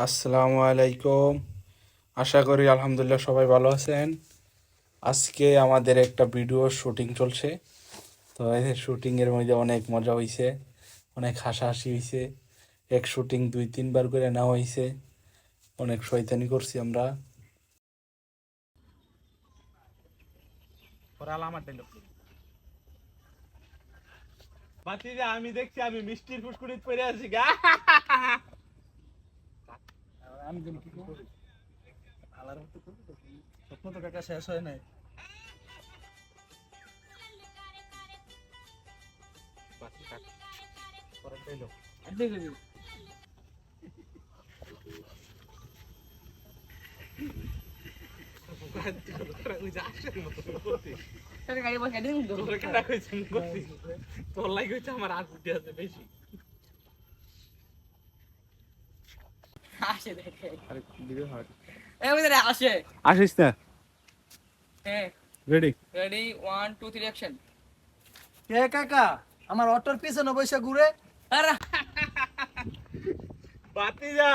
আসসালামু আলাইকুম। আশা করি আলহামদুলিল্লাহ সবাই ভালো আছেন। আজকে আমাদের একটা ভিডিও শুটিং চলছে। তো এই শুটিং এর মধ্যে অনেক মজা হইছে, অনেক হাসাহাসি হইছে। এক শুটিং 2-3 বার করে নেওয়া হইছে। অনেক শয়তানি করছি আমরা। বাতি যে আমি দেখছি আমি মিষ্টির ফুসকুড়িত পড়ে আছি গা। আমি যেন কি করি আলার মতো করবো তো কি? স্বপ্ন তো কাকা শেষ হয় নাই। বাতি কাট পরে পেলো দেখে গাড়ি বসে দিন তো তোর লাগে হচ্ছে আমার আর ফুটে আছে বেশি। আসে দেখে আরে ভিডিও হয় এই ওইদিকে আসে। আসিস না। হ্যাঁ রেডি রেডি 1 2 3 অ্যাকশন। কে কাকা আমার অটোর পিছনে বসে ঘুরে? আরে বাতি যা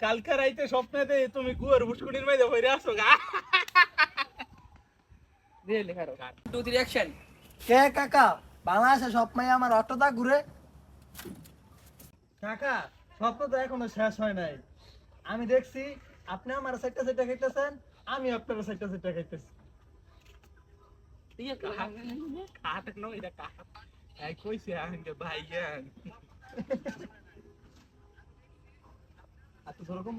কালকে রাইতে স্বপ্নেতে তুমি কুয়ার ফুসকুড়ির মধ্যে পড়ে আসো গা। দিয়ে লেখা রো 2 3 অ্যাকশন। কে কাকা বাংলাদেশে সব মেয়ে আমার অটোটা ঘুরে? কাকা স্বপ্ন তো এখনো শেষ হয় নাই। আমি দেখছি আপনি আমার সাইডটা সাইডটা খাইতেছেন, আমি আপনার সাইডটা সাইডটা খাইতেছি। ঠিক আছে কাট নো এটা কাট এই কইছে আঙ্গে ভাইয়া আর তো ধরো কম